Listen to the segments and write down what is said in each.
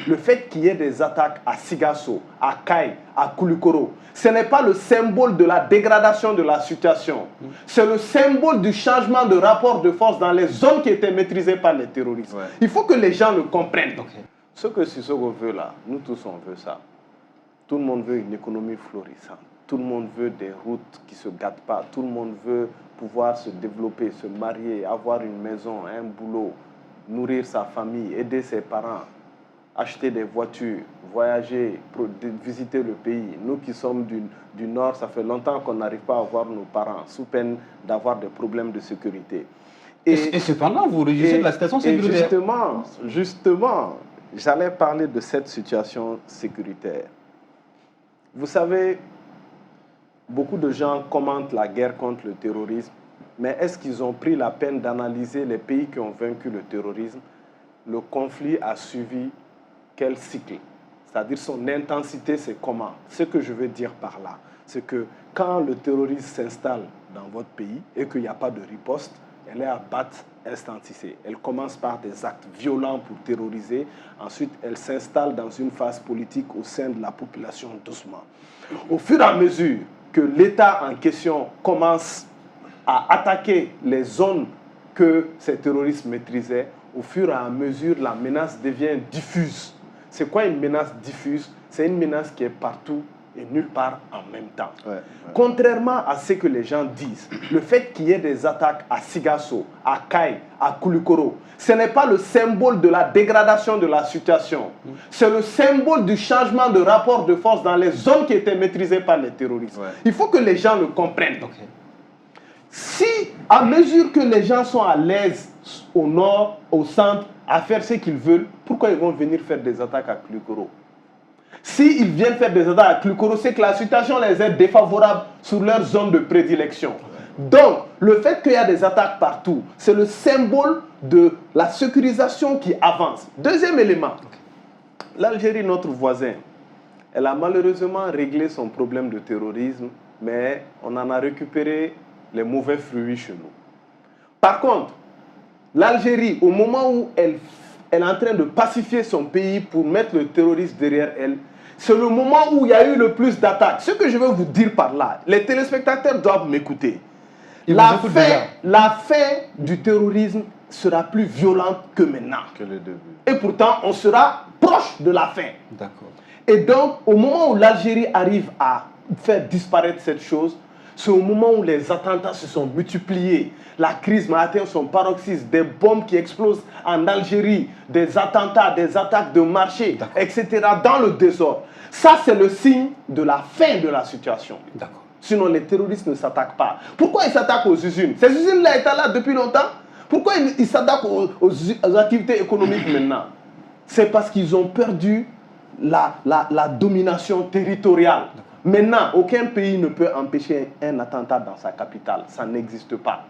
Le fait qu'il y ait des attaques à Sigasso, à Kay, à Koulikoro, ce n'est pas le symbole de la dégradation de la situation. C'est le symbole du changement de rapport de force dans les zones qui étaient maîtrisées par les terroristes. Ouais. Il faut que les gens le comprennent. Okay. Ce que Sissoko veut là, nous tous on veut ça. Tout le monde veut une économie florissante. Tout le monde veut des routes qui ne se gâtent pas. Tout le monde veut pouvoir se développer, se marier, avoir une maison, un boulot, nourrir sa famille, aider ses parents, acheter des voitures, voyager, visiter le pays. Nous qui sommes du Nord, ça fait longtemps qu'on n'arrive pas à voir nos parents, sous peine d'avoir des problèmes de sécurité. Et cependant, vous réjouissez de la situation sécuritaire. Justement, j'allais parler de cette situation sécuritaire. Vous savez, beaucoup de gens commentent la guerre contre le terrorisme, mais est-ce qu'ils ont pris la peine d'analyser les pays qui ont vaincu le terrorisme? Le conflit a suivi quel cycle? C'est-à-dire son intensité, c'est comment? Ce que je veux dire par là, c'est que quand le terrorisme s'installe dans votre pays et qu'il n'y a pas de riposte, elle est à battre instantanément. Elle commence par des actes violents pour terroriser. Ensuite, elle s'installe dans une phase politique au sein de la population doucement. Au fur et à mesure que l'État en question commence à attaquer les zones que ces terroristes maîtrisaient, au fur et à mesure, la menace devient diffuse. C'est quoi une menace diffuse? C'est une menace qui est partout et nulle part en même temps. Ouais. Contrairement à ce que les gens disent, le fait qu'il y ait des attaques à Sigasso, à Kay, à Koulikoro, ce n'est pas le symbole de la dégradation de la situation. C'est le symbole du changement de rapport de force dans les zones qui étaient maîtrisées par les terroristes. Ouais. Il faut que les gens le comprennent. Okay. Si, à mesure que les gens sont à l'aise au nord, au centre, à faire ce qu'ils veulent, pourquoi ils vont venir faire des attaques à Koulikoro? S'ils viennent faire des attaques à Koulikoro, c'est que la situation les est défavorable sur leur zone de prédilection. Donc, le fait qu'il y a des attaques partout, c'est le symbole de la sécurisation qui avance. Deuxième élément, l'Algérie, notre voisin, elle a malheureusement réglé son problème de terrorisme, mais on en a récupéré les mauvais fruits chez nous. Par contre, l'Algérie, au moment où elle est en train de pacifier son pays pour mettre le terrorisme derrière elle, c'est le moment où il y a eu le plus d'attaques. Ce que je veux vous dire par là, les téléspectateurs doivent m'écouter. La fin du terrorisme sera plus violente que maintenant. Que le début. Et pourtant, on sera proche de la fin. D'accord. Et donc, au moment où l'Algérie arrive à faire disparaître cette chose, c'est au moment où les attentats se sont multipliés. La crise a atteint son paroxysme, des bombes qui explosent en Algérie, des attentats, des attaques de marché, etc. dans le désordre. Ça, c'est le signe de la fin de la situation. Sinon, les terroristes ne s'attaquent pas. Pourquoi ils s'attaquent aux usines? Ces usines-là étaient là depuis longtemps. Pourquoi ils s'attaquent aux activités économiques maintenant? C'est parce qu'ils ont perdu la domination territoriale. Maintenant, aucun pays ne peut empêcher un attentat dans sa capitale. Ça n'existe pas.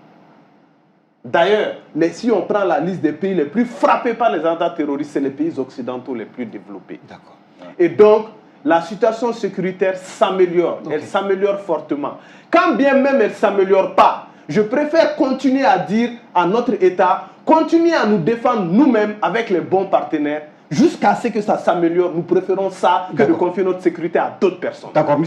D'ailleurs, si on prend la liste des pays les plus frappés par les attentats terroristes, c'est les pays occidentaux les plus développés. D'accord. Et donc, la situation sécuritaire s'améliore. Elle s'améliore fortement. Quand bien même elle ne s'améliore pas, je préfère continuer à dire à notre État, continuer à nous défendre nous-mêmes avec les bons partenaires, jusqu'à ce que ça s'améliore. Nous préférons ça que de confier notre sécurité à d'autres personnes. D'accord.